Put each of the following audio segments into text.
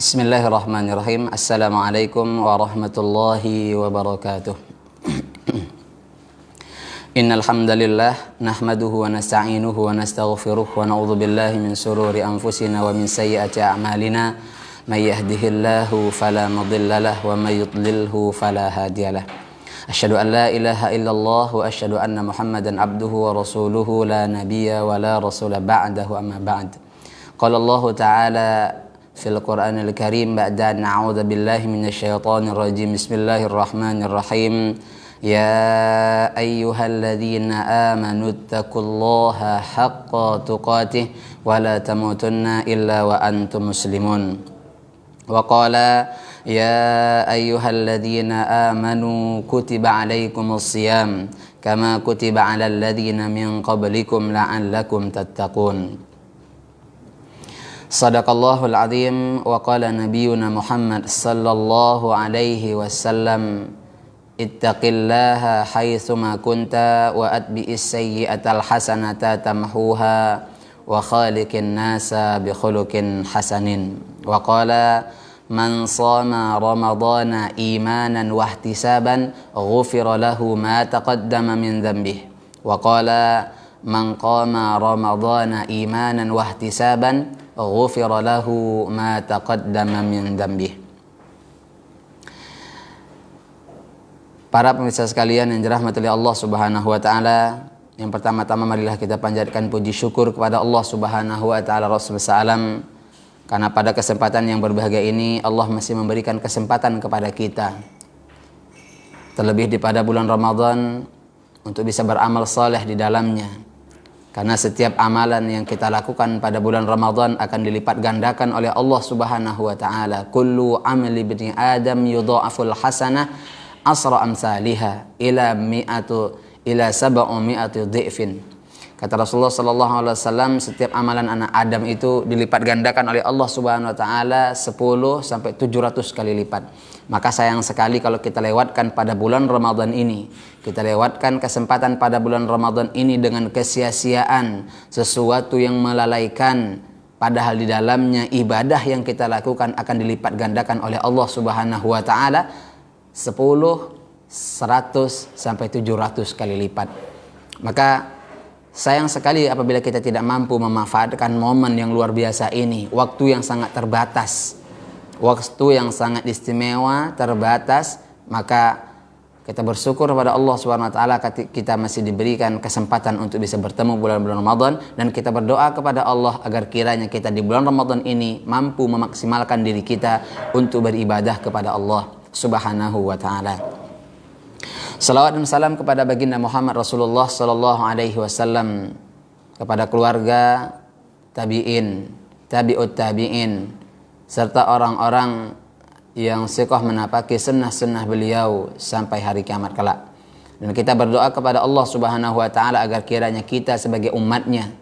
Bismillahirrahmanirrahim. Assalamualaikum warahmatullahi wabarakatuh. Innal hamdalillah nahmaduhu wa nasta'inuhu wa nastaghfiruh wa na'udzu billahi min shururi anfusina wa min sayyiati a'malina. May yahdihillahu fala mudilla lahu wa may yudlilhu fala hadiyalah. Asyhadu an la ilaha illallah wa asyhadu anna Muhammadan abduhu wa rasuluhu la nabiyya wa la rasula ba'dahu amma ba'd. Qala Allah ta'ala fil Qur'anil Karim ba'da na'udzu billahi minasyaitonir rajim. Bismillahirrahmanirrahim. Ya ayyuhalladzina amanu taqullaha haqqa tuqatih wa la tamutunna illa wa antum muslimun. Wa qala ya ayyuhalladzina amanu kutiba alaikumus shiyam kama kutiba alal ladzina min qablikum la'allakum tattaqun. Sadaqallahul azim. Wa qala nabiyuna Muhammad sallallahu alaihi wasallam ittaqillaha haitsuma kunta wa atbi'is sayyi'atal hasanata tamhuha wa khaliqin nasa bi khuluqin hasanin. Wa qala man shama ramadhana imanan wa ihtisaban ghufira lahu ma taqaddama min dhanbihi. Wa qala man qama ramadhana imanan wa ihtisaban ghufira lahu ma taqaddama min dhanbihi. Para pemirsa sekalian yang dirahmati oleh Allah Subhanahu wa taala, yang pertama-tama marilah kita panjatkan puji syukur kepada Allah Subhanahu wa taala Rasulullah, karena pada kesempatan yang berbahagia ini Allah masih memberikan kesempatan kepada kita, terlebih di pada bulan Ramadan, untuk bisa beramal saleh di dalamnya. Karena setiap amalan yang kita lakukan pada bulan Ramadan akan dilipat gandakan oleh Allah Subhanahu wa taala. Kullu amali ibni Adam yudha'aful hasanah asra amsalihha ila sab'umi'ati dhifin. Kata Rasulullah sallallahu alaihi wasallam, setiap amalan anak Adam itu dilipat gandakan oleh Allah Subhanahu wa taala 10 sampai 700 kali lipat. Maka sayang sekali kalau kita lewatkan pada bulan Ramadan ini. Kita lewatkan kesempatan pada bulan Ramadan ini dengan kesia-siaan, sesuatu yang melalaikan, padahal di dalamnya ibadah yang kita lakukan akan dilipat gandakan oleh Allah Subhanahu wa taala 10, 100 sampai 700 kali lipat. Maka sayang sekali apabila kita tidak mampu memanfaatkan momen yang luar biasa ini, waktu yang sangat terbatas, waktu yang sangat istimewa, terbatas. Maka kita bersyukur kepada Allah Subhanahu wa taala kita masih diberikan kesempatan untuk bisa bertemu bulan-bulan Ramadan, dan kita berdoa kepada Allah agar kiranya kita di bulan Ramadan ini mampu memaksimalkan diri kita untuk beribadah kepada Allah Subhanahu wa taala. Salawat dan salam kepada baginda Muhammad Rasulullah sallallahu alaihi wasallam, kepada keluarga, tabi'in, tabi'ut tabi'in, serta orang-orang yang sikoh menapaki sunnah-sunnah beliau sampai hari kiamat kelak. Dan kita berdoa kepada Allah Subhanahu wa taala agar kiranya kita sebagai umatnya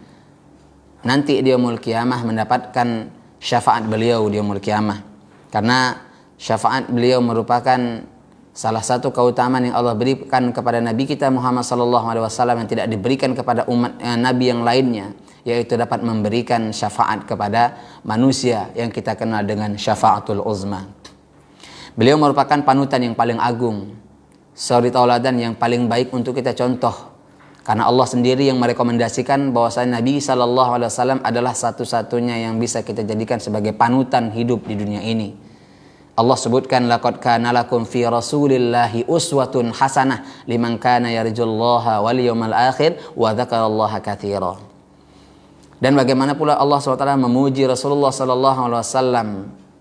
nanti di yaumul kiamah mendapatkan syafaat beliau di yaumul kiamah. Karena syafaat beliau merupakan salah satu keutamaan yang Allah berikan kepada Nabi kita Muhammad sallallahu alaihi wasallam yang tidak diberikan kepada umat Nabi yang lainnya, yaitu dapat memberikan syafaat kepada manusia yang kita kenal dengan syafaatul uzma. Beliau merupakan panutan yang paling agung, suri tauladan yang paling baik untuk kita contoh. Karena Allah sendiri yang merekomendasikan bahwasanya Nabi sallallahu alaihi wasallam adalah satu-satunya yang bisa kita jadikan sebagai panutan hidup di dunia ini. Allah sebutkan laqad kana lakum fi rasulillahi uswatun hasanah liman kana yarjullaha wal yawmal akhir wa dzakarallaha katsira. Dan bagaimana pula Allah SWT memuji Rasulullah sallallahu alaihi wasallam,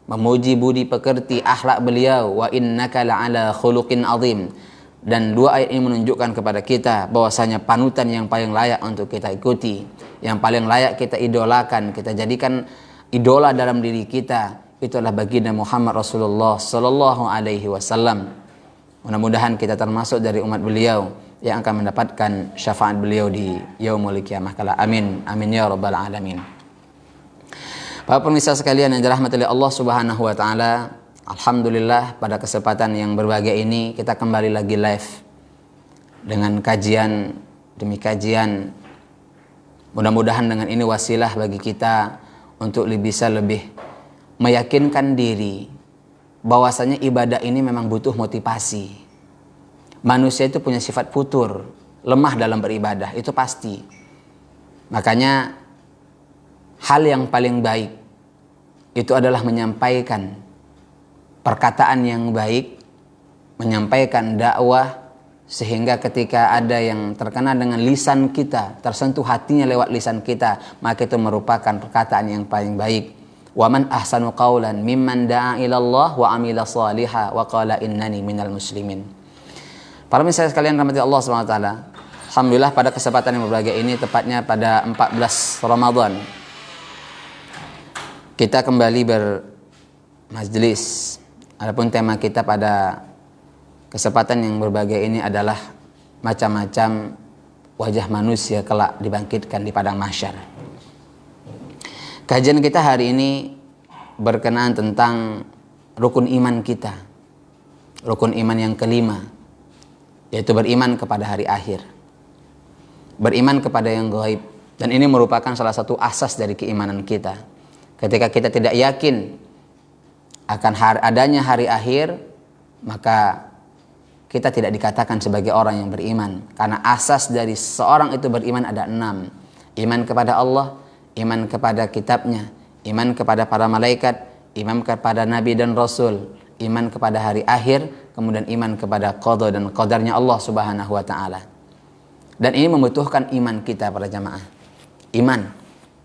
memuji budi pekerti akhlak beliau, wa innaka la'ala khuluqin azim. Dan dua ayat ini menunjukkan kepada kita bahwasanya panutan yang paling layak untuk kita ikuti, yang paling layak kita idolakan, kita jadikan idola dalam diri kita, itulah baginda Muhammad Rasulullah sallallahu alaihi wasallam. Mudah-mudahan kita termasuk dari umat beliau yang akan mendapatkan syafaat beliau di yaumul qiyamah kala. Amin. Amin ya rabbal alamin. Para pemirsa sekalian yang dirahmati oleh Allah Subhanahu wa taala, alhamdulillah pada kesempatan yang berbahagia ini kita kembali lagi live dengan kajian demi kajian. Mudah-mudahan dengan ini wasilah bagi kita untuk bisa lebih meyakinkan diri bahwasanya ibadah ini memang butuh motivasi. Manusia itu punya sifat futur, lemah dalam beribadah, itu pasti. Makanya hal yang paling baik itu adalah menyampaikan perkataan yang baik, menyampaikan dakwah, sehingga ketika ada yang terkena dengan lisan kita, tersentuh hatinya lewat lisan kita, maka itu merupakan perkataan yang paling baik. Wa man ahsanu qawlan mimman da'a ila Allah wa amila shaliha wa qala innani minal muslimin. Para pemirsa sekalian rahmati Allah SWT, alhamdulillah pada kesempatan yang berbahagia ini, tepatnya pada 14 Ramadan, kita kembali bermajlis. Adapun tema kita pada kesempatan yang berbahagia ini adalah macam-macam wajah manusia kelak dibangkitkan di padang mahsyar. Kajian kita hari ini berkenaan tentang rukun iman kita. Rukun iman yang kelima, yaitu beriman kepada hari akhir. Beriman kepada yang gaib. Dan ini merupakan salah satu asas dari keimanan kita. Ketika kita tidak yakin akan adanya hari akhir, maka kita tidak dikatakan sebagai orang yang beriman. Karena asas dari seorang itu beriman ada 6. Iman kepada Allah, iman kepada kitabnya, iman kepada para malaikat, iman kepada nabi dan rasul, iman kepada hari akhir, kemudian iman kepada qada dan qadarnya Allah Subhanahu wa taala. Dan ini membutuhkan iman kita para jamaah. Iman.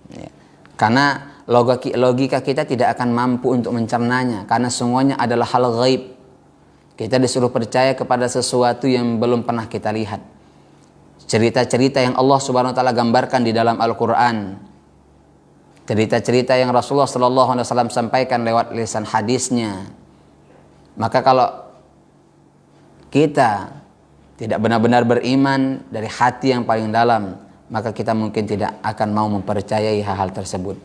Ya. Karena logika kita tidak akan mampu untuk mencernanya, karena semuanya adalah hal gaib. Kita disuruh percaya kepada sesuatu yang belum pernah kita lihat. Cerita-cerita yang Allah Subhanahu wa taala gambarkan di dalam Al-Qur'an. Cerita-cerita yang Rasulullah sallallahu alaihi wasallam sampaikan lewat lisan hadisnya. Maka kalau kita tidak benar-benar beriman dari hati yang paling dalam, maka kita mungkin tidak akan mau mempercayai hal-hal tersebut.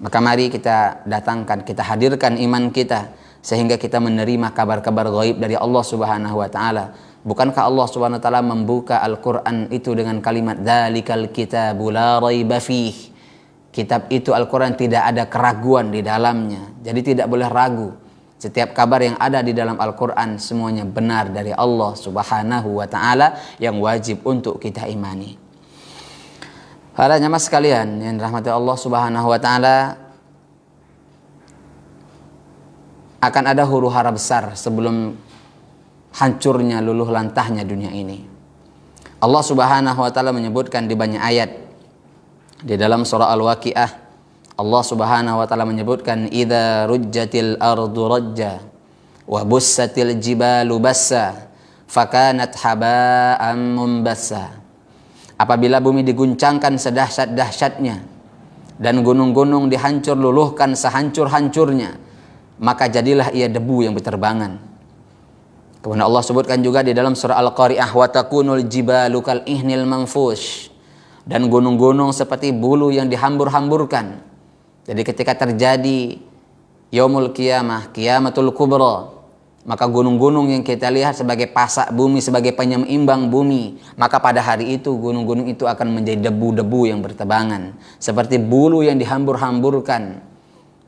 Maka mari kita datangkan, kita hadirkan iman kita, sehingga kita menerima kabar-kabar gaib dari Allah Subhanahu wa taala. Bukankah Allah Subhanahu wa taala membuka Al-Qur'an itu dengan kalimat dzalikal kitabu la raiba fih. Kitab itu Al-Qur'an tidak ada keraguan di dalamnya. Jadi tidak boleh ragu. Setiap kabar yang ada di dalam Al-Qur'an semuanya benar dari Allah Subhanahu wa taala yang wajib untuk kita imani. Para jamaah sekalian yang dirahmati Allah Subhanahu wa taala, akan ada huru-hara besar sebelum hancurnya luluh lantahnya dunia ini. Allah Subhanahu wa taala menyebutkan di banyak ayat. Di dalam surah Al-Waqiah, Allah Subhanahu wa taala menyebutkan idza rujjatil ardu rajja wa bussatil jibalu bassa fakanat haba'an mumbassa. Apabila bumi diguncangkan sedahsyat-dahsyatnya dan gunung-gunung dihancur luluhkan sehancur-hancurnya, maka jadilah ia debu yang berterbangan. Kemudian Allah sebutkan juga di dalam surah Al-Qari'ah wa takunul jibalu kal ihnil manfush, dan gunung-gunung seperti bulu yang dihambur-hamburkan. Jadi ketika terjadi yaumul qiyamah, qiyamatul kubra, maka gunung-gunung yang kita lihat sebagai pasak bumi, sebagai penyeimbang bumi, maka pada hari itu gunung-gunung itu akan menjadi debu-debu yang berterbangan, seperti bulu yang dihambur-hamburkan.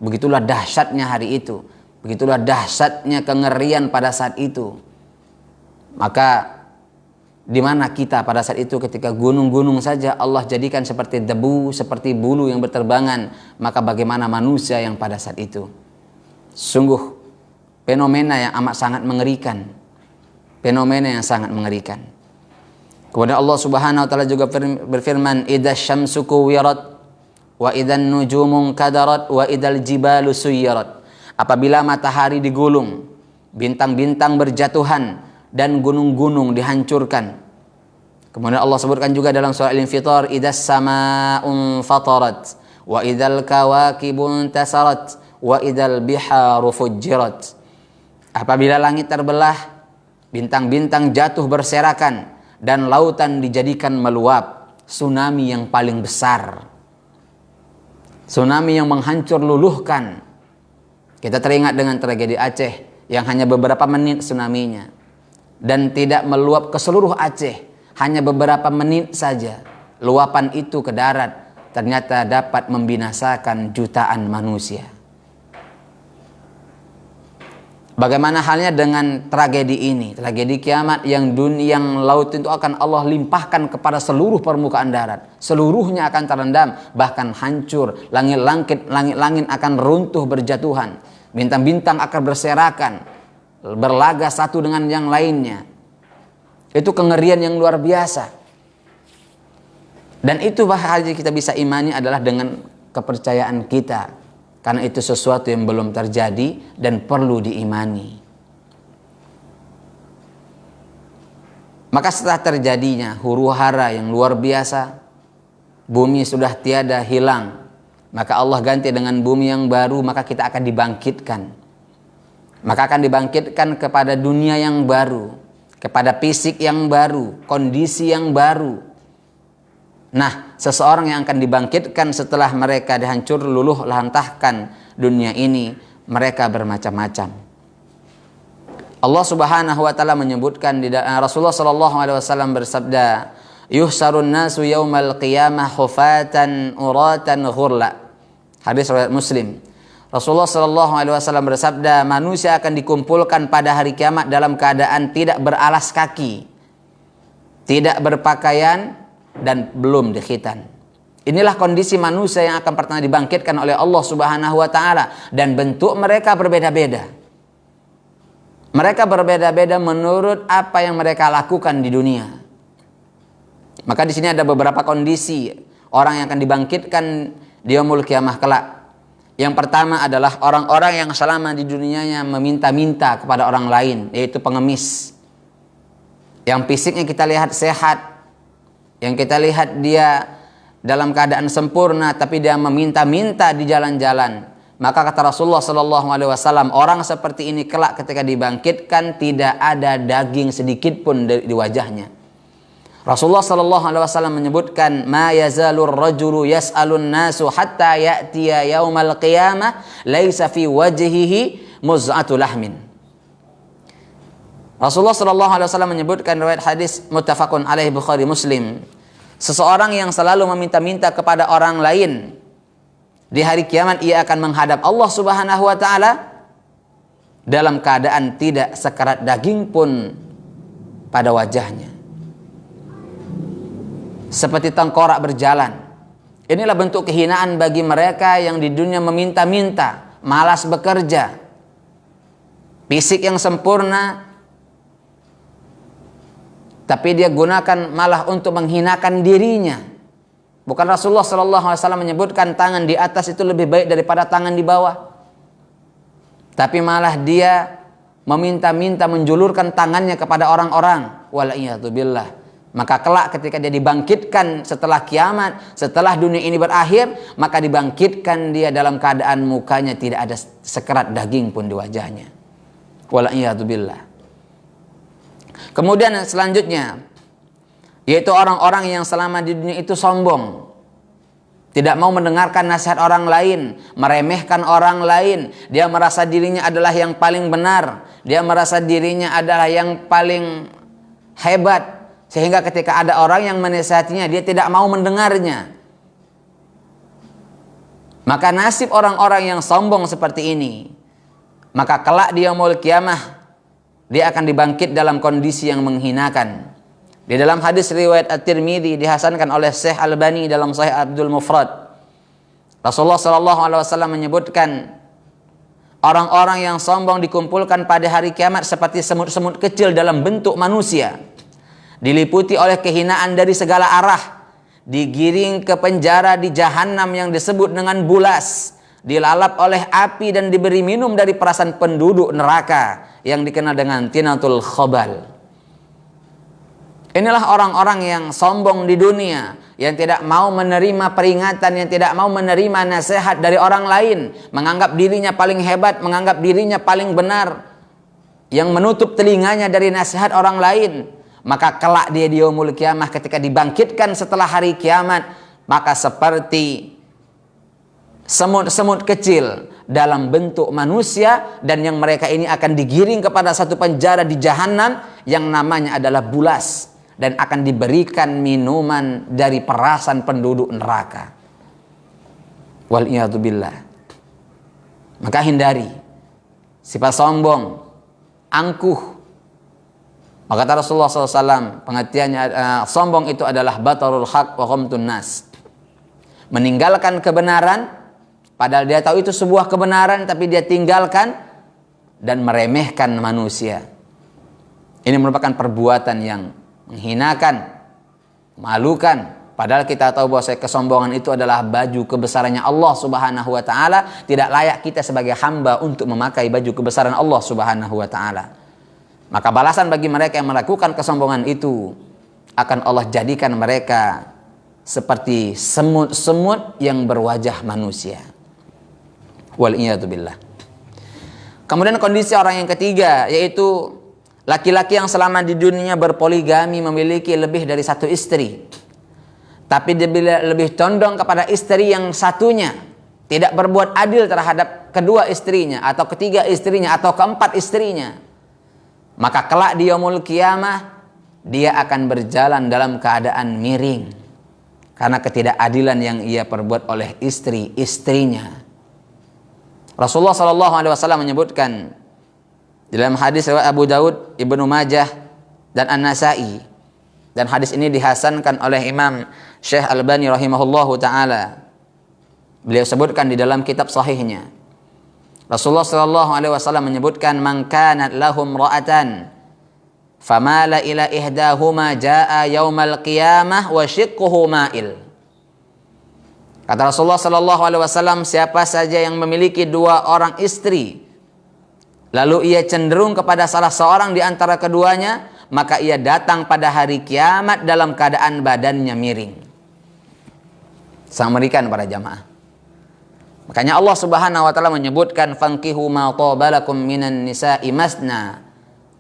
Begitulah dahsyatnya hari itu. Begitulah dahsyatnya kengerian pada saat itu. Maka di mana kita pada saat itu ketika gunung-gunung saja Allah jadikan seperti debu, seperti bulu yang berterbangan, maka bagaimana manusia yang pada saat itu? Sungguh fenomena yang amat sangat mengerikan. Fenomena yang sangat mengerikan. Kemudian Allah Subhanahu wa taala juga berfirman, "Idza syamsu kuwirat wa idzan nujumu kadarat wa idzal jibalu suyirat." Apabila matahari digulung, bintang-bintang berjatuhan, dan gunung-gunung dihancurkan. Kemudian Allah sebutkan juga dalam surah Al-Infitar, idzas samaa'un fatarat wa idzal kawakibu intasarat wa idzal biharu fujjirat. Apabila langit terbelah, bintang-bintang jatuh berserakan, dan lautan dijadikan meluap, tsunami yang paling besar, tsunami yang menghancur luluhkan. Kita teringat dengan tragedi Aceh yang hanya beberapa menit tsunaminya, dan tidak meluap ke seluruh Aceh, hanya beberapa menit saja. Luapan itu ke darat ternyata dapat membinasakan jutaan manusia. Bagaimana halnya dengan tragedi ini, tragedi kiamat yang dunia, yang laut itu akan Allah limpahkan kepada seluruh permukaan darat. Seluruhnya akan terendam, bahkan hancur. Langit-langit akan runtuh berjatuhan. Bintang-bintang akan berserakan, berlaga satu dengan yang lainnya. Itu kengerian yang luar biasa. Dan itu bahaya kita bisa imani adalah dengan kepercayaan kita. Karena itu sesuatu yang belum terjadi dan perlu diimani. Maka setelah terjadinya huru-hara yang luar biasa, bumi sudah tiada, hilang, maka Allah ganti dengan bumi yang baru, maka kita akan dibangkitkan. Maka akan dibangkitkan kepada dunia yang baru, kepada fisik yang baru, kondisi yang baru. Nah, seseorang yang akan dibangkitkan setelah mereka dihancur luluh lantahkan dunia ini, mereka bermacam-macam. Allah Subhanahu wa taala menyebutkan di Rasulullah sallallahu alaihi wasallam bersabda, "Yuhsarun nasu yaumal qiyamah khufatan uratan ghurla." Hadis riwayat Muslim. Rasulullah sallallahu alaihi wasallam bersabda, manusia akan dikumpulkan pada hari kiamat dalam keadaan tidak beralas kaki, tidak berpakaian, dan belum dikhitan. Inilah kondisi manusia yang akan pertama dibangkitkan oleh Allah Subhanahu wa taala, dan bentuk mereka berbeda-beda. Mereka berbeda-beda menurut apa yang mereka lakukan di dunia. Maka di sini ada beberapa kondisi orang yang akan dibangkitkan di yaumul qiyamah kelak. Yang pertama adalah orang-orang yang selama di dunianya meminta-minta kepada orang lain, yaitu pengemis. Yang fisiknya kita lihat sehat, yang kita lihat dia dalam keadaan sempurna, tapi dia meminta-minta di jalan-jalan. Maka kata Rasulullah sallallahu alaihi wasallam, orang seperti ini kelak ketika dibangkitkan tidak ada daging sedikit pun di wajahnya. Rasulullah sallallahu alaihi wasallam menyebutkan, ma yazalur rajulu yas'alun nasu hatta ya'tiya yaumal qiyamah laisa fi wajhihi muz'atu lahmin. Rasulullah sallallahu alaihi wasallam menyebutkan riwayat hadis muttafaqun alaihi Bukhari Muslim. Seseorang yang selalu meminta-minta kepada orang lain, di hari kiamat ia akan menghadap Allah Subhanahu wa taala dalam keadaan tidak sekerat daging pun pada wajahnya. Seperti tengkorak berjalan. Inilah bentuk kehinaan bagi mereka yang di dunia meminta-minta, malas bekerja. Fisik yang sempurna, tapi dia gunakan malah untuk menghinakan dirinya. Bukan Rasulullah sallallahu alaihi wasallam menyebutkan tangan di atas itu lebih baik daripada tangan di bawah. Tapi malah dia meminta-minta menjulurkan tangannya kepada orang-orang. Wala'iyatubillah. Maka kelak ketika dia dibangkitkan setelah kiamat, setelah dunia ini berakhir, maka dibangkitkan dia dalam keadaan mukanya tidak ada sekerat daging pun di wajahnya. Wala'iyatubillah. Kemudian selanjutnya, yaitu orang-orang yang selama di dunia itu sombong, tidak mau mendengarkan nasihat orang lain, meremehkan orang lain. Dia merasa dirinya adalah yang paling benar, dia merasa dirinya adalah yang paling hebat, sehingga ketika ada orang yang menasihatinya dia tidak mau mendengarnya. Maka nasib orang-orang yang sombong seperti ini, maka kelak di yaumul qiyamah dia akan dibangkit dalam kondisi yang menghinakan. Di dalam hadis riwayat At-Tirmidzi dihasankan oleh Syekh Albani dalam Sahih Abdul Mufrad, Rasulullah sallallahu alaihi wasallam menyebutkan, orang-orang yang sombong dikumpulkan pada hari kiamat seperti semut-semut kecil dalam bentuk manusia, diliputi oleh kehinaan dari segala arah, digiring ke penjara di jahanam yang disebut dengan bulas, dilalap oleh api dan diberi minum dari perasan penduduk neraka yang dikenal dengan tinatul khobal. Inilah orang-orang yang sombong di dunia, yang tidak mau menerima peringatan, yang tidak mau menerima nasihat dari orang lain, menganggap dirinya paling hebat, menganggap dirinya paling benar, yang menutup telinganya dari nasihat orang lain. Maka kelak dia di yaumul qiyamah ketika dibangkitkan setelah hari kiamat, maka seperti semut-semut kecil dalam bentuk manusia, dan yang mereka ini akan digiring kepada satu penjara di jahanam yang namanya adalah bulas, dan akan diberikan minuman dari perasan penduduk neraka. Wal'iyadzubillah. Maka hindari sifat sombong, angkuh. Maka kata Rasulullah SAW, pengertiannya sombong itu adalah batarul haq wa ghamtun nas. Meninggalkan kebenaran, padahal dia tahu itu sebuah kebenaran, tapi dia tinggalkan dan meremehkan manusia. Ini merupakan perbuatan yang menghinakan, malukan. Padahal kita tahu bahwa kesombongan itu adalah baju kebesarannya Allah Subhanahu wa taala. Tidak layak kita sebagai hamba untuk memakai baju kebesaran Allah Subhanahu wa taala. Maka balasan bagi mereka yang melakukan kesombongan itu akan Allah jadikan mereka seperti semut-semut yang berwajah manusia. Wal'iyadu billah. Kemudian kondisi orang yang ketiga, yaitu laki-laki yang selama di dunia berpoligami, memiliki lebih dari satu istri. Tapi dia lebih condong kepada istri yang satunya, tidak berbuat adil terhadap kedua istrinya, atau ketiga istrinya, atau keempat istrinya. Maka kelak di yaumul qiyamah, dia akan berjalan dalam keadaan miring karena ketidakadilan yang ia perbuat oleh istri-istrinya. Rasulullah SAW menyebutkan dalam hadis riwayat Abu Daud, Ibnu Majah, dan An-Nasa'i, dan hadis ini dihasankan oleh Imam Syekh Albani rahimahullahu ta'ala. Beliau sebutkan di dalam kitab sahihnya, Rasulullah SAW menyebutkan, man kanat lahum ra'atan famala ila ihdahuma jaa yaumal qiyamah wa shiqquhu ma'il. Kata Rasulullah SAW, siapa saja yang memiliki dua orang istri, lalu ia cenderung kepada salah seorang di antara keduanya, maka ia datang pada hari kiamat dalam keadaan badannya miring. Sangat mengerikan para jamaah. Makanya Allah Subhanahu wa taala menyebutkan, fankihu ma tabalakum minan nisa'i masna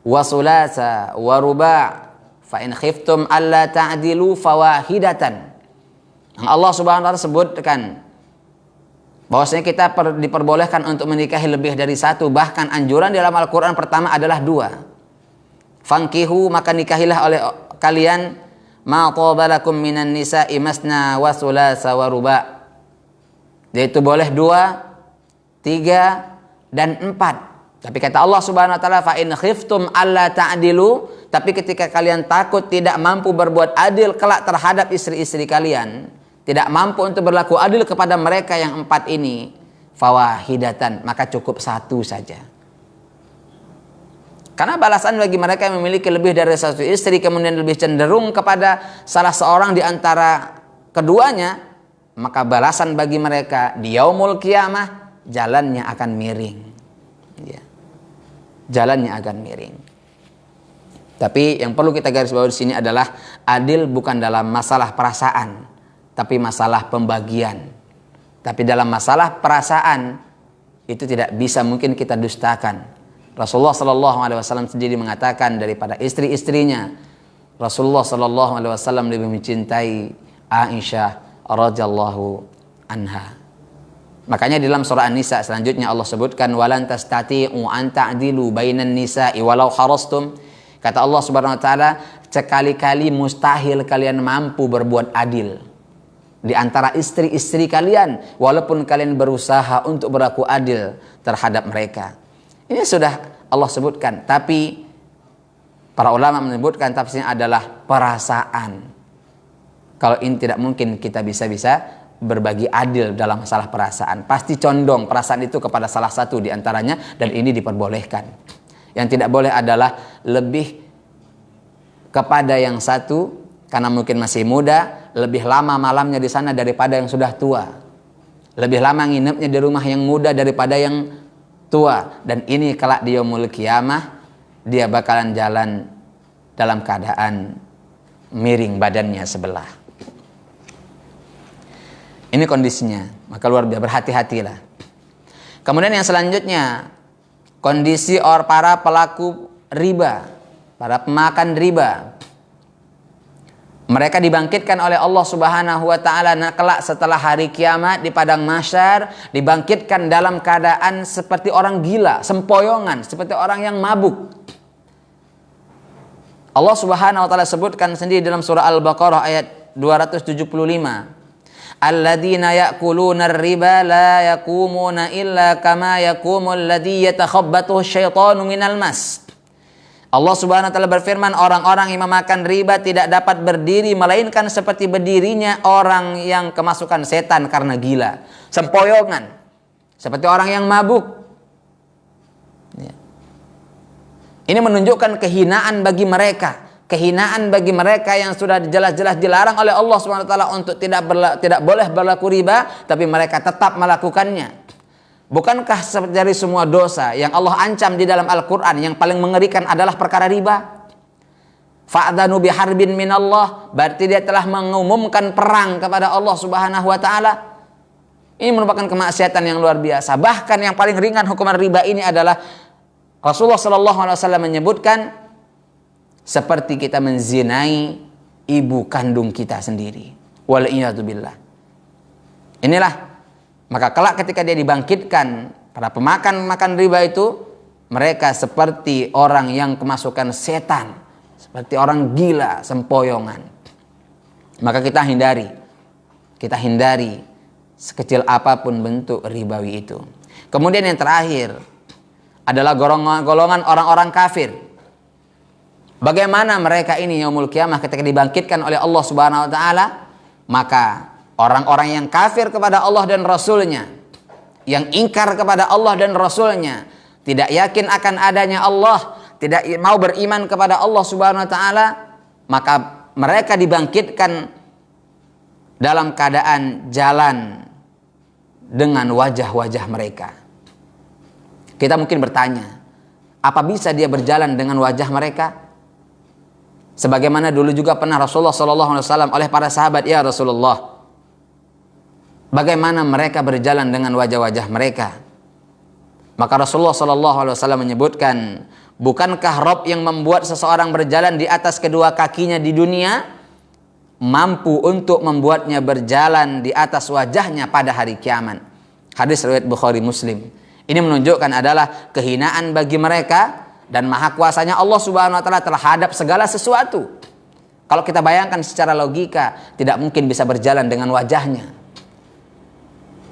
wa sulasa wa ruba' fa in khiftum alla ta'dilu fawahidatan. Allah Subhanahu wa taala sebutkan bahwasanya kita diperbolehkan untuk menikahi lebih dari satu, bahkan anjuran di dalam Al-Qur'an pertama adalah dua. Fankihu, maka nikahilah oleh kalian, ma tabalakum minan nisa'i masna wa sulasa wa ruba'. Yaitu boleh 2, 3, dan 4. Tapi kata Allah Subhanahu wa taala, fa in khiftum alla ta'dilu, tapi ketika kalian takut tidak mampu berbuat adil kelak terhadap istri-istri kalian, tidak mampu untuk berlaku adil kepada mereka yang 4 ini, fawahidatan, maka cukup 1 saja. Karena balasan bagi mereka yang memiliki lebih dari satu istri, kemudian lebih cenderung kepada salah seorang di antara keduanya, maka balasan bagi mereka di yaumul qiyamah, jalannya akan miring. Ya. Jalannya akan miring. Tapi yang perlu kita garis bawahi di sini adalah adil bukan dalam masalah perasaan, tapi masalah pembagian. Tapi dalam masalah perasaan itu tidak bisa mungkin kita dustakan. Rasulullah SAW sendiri mengatakan daripada istri-istrinya, Rasulullah SAW lebih mencintai Aisyah radhiyallahu anha. Makanya dalam surah An-Nisa selanjutnya Allah sebutkan, walan tastati'u an ta'dilu bainan nisa'i walau kharastum. Kata Allah Subhanahu wa taala, sekali-kali mustahil kalian mampu berbuat adil di antara istri-istri kalian walaupun kalian berusaha untuk berlaku adil terhadap mereka. Ini sudah Allah sebutkan, tapi para ulama menyebutkan tafsirnya adalah perasaan. Kalau ini tidak mungkin kita bisa berbagi adil dalam masalah perasaan. Pasti condong perasaan itu kepada salah satu di antaranya, dan ini diperbolehkan. Yang tidak boleh adalah lebih kepada yang satu karena mungkin masih muda, lebih lama malamnya di sana daripada yang sudah tua. Lebih lama nginepnya di rumah yang muda daripada yang tua, dan ini kelak di yaumul qiyamah dia bakalan jalan dalam keadaan miring badannya sebelah. Ini kondisinya, maka luar biasa, berhati-hatilah. Kemudian yang selanjutnya, kondisi para pelaku riba, para pemakan riba. Mereka dibangkitkan oleh Allah Subhanahu wa taala kelak setelah hari kiamat di padang mahsyar, dibangkitkan dalam keadaan seperti orang gila, sempoyongan, seperti orang yang mabuk. Allah Subhanahu wa taala sebutkan sendiri dalam surah Al-Baqarah ayat 275. alladzina ya'kuluna ar-riba la yaqumuna illa kama yaqumul ladzi yatakhabbathu asyaitanu minal mas. Allah Subhanahu wa taala berfirman, orang-orang yang memakan riba tidak dapat berdiri melainkan seperti berdirinya orang yang kemasukan setan karena gila, sempoyongan, seperti orang yang mabuk. Ya. Ini menunjukkan kehinaan bagi mereka. Kehinaan bagi mereka yang sudah jelas-jelas dilarang oleh Allah Subhanahu wa taala untuk tidak boleh berlaku riba, tapi mereka tetap melakukannya. Bukankah dari semua dosa yang Allah ancam di dalam Al-Qur'an yang paling mengerikan adalah perkara riba? Fa'dhanu biharbin minallah, berarti dia telah mengumumkan perang kepada Allah Subhanahu wa taala. Ini merupakan kemaksiatan yang luar biasa. Bahkan yang paling ringan hukuman riba ini adalah Rasulullah sallallahu alaihi wasallam menyebutkan seperti kita menzinai ibu kandung kita sendiri. Wal'iyadzubillah. Inilah, maka kelak ketika dia dibangkitkan, para pemakan riba itu, mereka seperti orang yang kemasukan setan, seperti orang gila, sempoyongan. Maka kita hindari sekecil apapun bentuk ribawi itu. Kemudian yang terakhir adalah golongan orang-orang kafir. Bagaimana mereka ini yaumul kiamah ketika dibangkitkan oleh Allah Subhanahu wa taala? Maka orang-orang yang kafir kepada Allah dan Rasulnya, yang ingkar kepada Allah dan Rasulnya, tidak yakin akan adanya Allah, tidak mau beriman kepada Allah Subhanahu wa taala, maka mereka dibangkitkan dalam keadaan jalan dengan wajah-wajah mereka. Kita mungkin bertanya, apa bisa dia berjalan dengan wajah mereka? Sebagaimana dulu juga pernah Rasulullah SAW oleh para sahabat, ya Rasulullah, bagaimana mereka berjalan dengan wajah-wajah mereka? Maka Rasulullah SAW menyebutkan, bukankah Rabb yang membuat seseorang berjalan di atas kedua kakinya di dunia, mampu untuk membuatnya berjalan di atas wajahnya pada hari kiamat? Hadis riwayat Bukhari Muslim. Ini menunjukkan adalah kehinaan bagi mereka dan maha kuasanya Allah Subhanahu wa taala terhadap segala sesuatu. Kalau kita bayangkan secara logika, tidak mungkin bisa berjalan dengan wajahnya.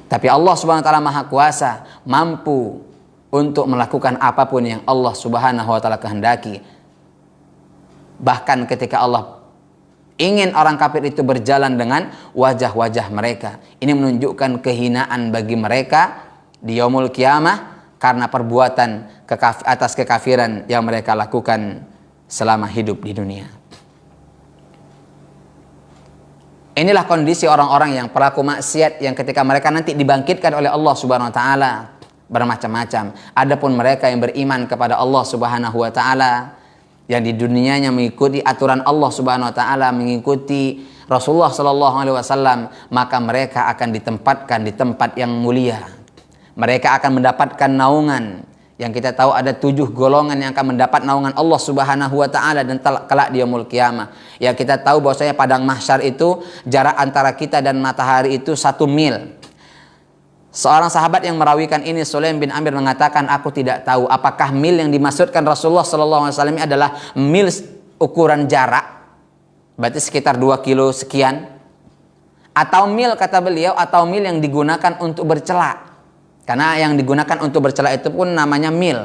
Tapi Allah Subhanahu wa taala maha kuasa, mampu untuk melakukan apapun yang Allah Subhanahu wa taala kehendaki. Bahkan ketika Allah ingin orang kafir itu berjalan dengan wajah-wajah mereka, ini menunjukkan kehinaan bagi mereka di yaumul kiamah karena perbuatan atas kekafiran yang mereka lakukan selama hidup di dunia. Inilah kondisi orang-orang yang pelaku maksiat yang ketika mereka nanti dibangkitkan oleh Allah Subhanahu wa taala bermacam-macam. Adapun mereka yang beriman kepada Allah Subhanahu wa taala, yang di dunianya mengikuti aturan Allah Subhanahu wa taala, mengikuti Rasulullah sallallahu alaihi wasallam, maka mereka akan ditempatkan di tempat yang mulia. Mereka akan mendapatkan naungan. Yang kita tahu ada 7 golongan yang akan mendapat naungan Allah Subhanahu wa taala dan kelak di yaumul qiyamah. Yang kita tahu bahwasanya padang mahsyar itu jarak antara kita dan matahari itu 1 mil. Seorang sahabat yang merawikan ini, Sulaim bin Amir, mengatakan, aku tidak tahu apakah mil yang dimaksudkan Rasulullah sallallahu alaihi wasallam ini adalah mil ukuran jarak, berarti sekitar 2 kilo sekian, atau mil, kata beliau, atau mil yang digunakan untuk bercela. Karena yang digunakan untuk bercela itu pun namanya mil.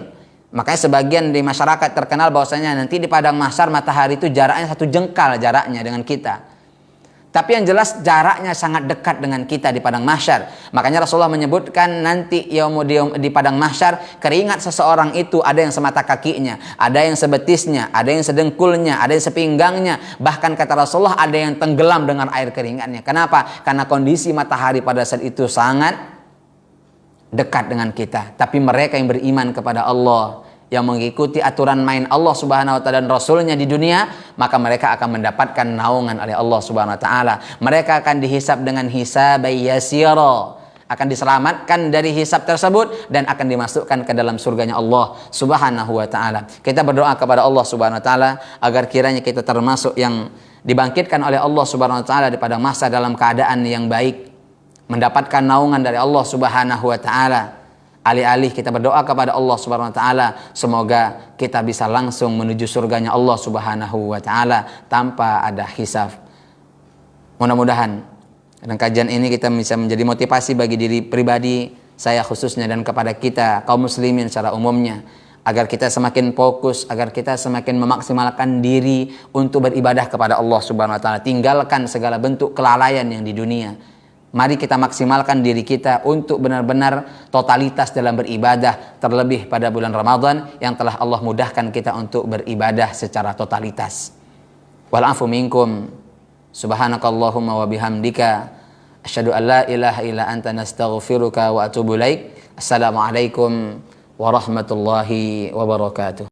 Makanya sebagian di masyarakat terkenal bahwasanya nanti di padang mahsyar matahari itu jaraknya 1 jengkal jaraknya dengan kita. Tapi yang jelas jaraknya sangat dekat dengan kita di padang mahsyar. Makanya Rasulullah menyebutkan nanti di padang mahsyar keringat seseorang itu ada yang semata kakinya, ada yang sebetisnya, ada yang sedengkulnya, ada yang sepinggangnya. Bahkan kata Rasulullah ada yang tenggelam dengan air keringatnya. Kenapa? Karena kondisi matahari pada saat itu sangat dekat dengan kita. Tapi mereka yang beriman kepada Allah, yang mengikuti aturan main Allah Subhanahu wa taala dan Rasulnya di dunia, maka mereka akan mendapatkan naungan oleh Allah Subhanahu wa taala. Mereka akan dihisab dengan hisab yasira, akan diselamatkan dari hisab tersebut dan akan dimasukkan ke dalam surganya Allah Subhanahu wa taala. Kita berdoa kepada Allah Subhanahu wa taala agar kiranya kita termasuk yang dibangkitkan oleh Allah Subhanahu wa taala di padang mahsyar dalam keadaan yang baik, mendapatkan naungan dari Allah Subhanahu wa taala. Alih-alih kita berdoa kepada Allah Subhanahu wa taala, semoga kita bisa langsung menuju surganya Allah Subhanahu wa taala tanpa ada hisab. Mudah-mudahan Dan kajian ini kita bisa menjadi motivasi bagi diri pribadi, saya khususnya, dan kepada kita kaum muslimin secara umumnya, agar kita semakin fokus, agar kita semakin memaksimalkan diri untuk beribadah kepada Allah Subhanahu wa taala. Tinggalkan segala bentuk kelalaian yang di dunia. Mari kita maksimalkan diri kita untuk benar-benar totalitas dalam beribadah, terlebih pada bulan Ramadan yang telah Allah mudahkan kita untuk beribadah secara totalitas. Wal afu minkum. Subhanakallahumma wa bihamdika asyhadu an la ilaha illa anta nastaghfiruka wa atubu ilaik. Assalamualaikum warahmatullahi wabarakatuh.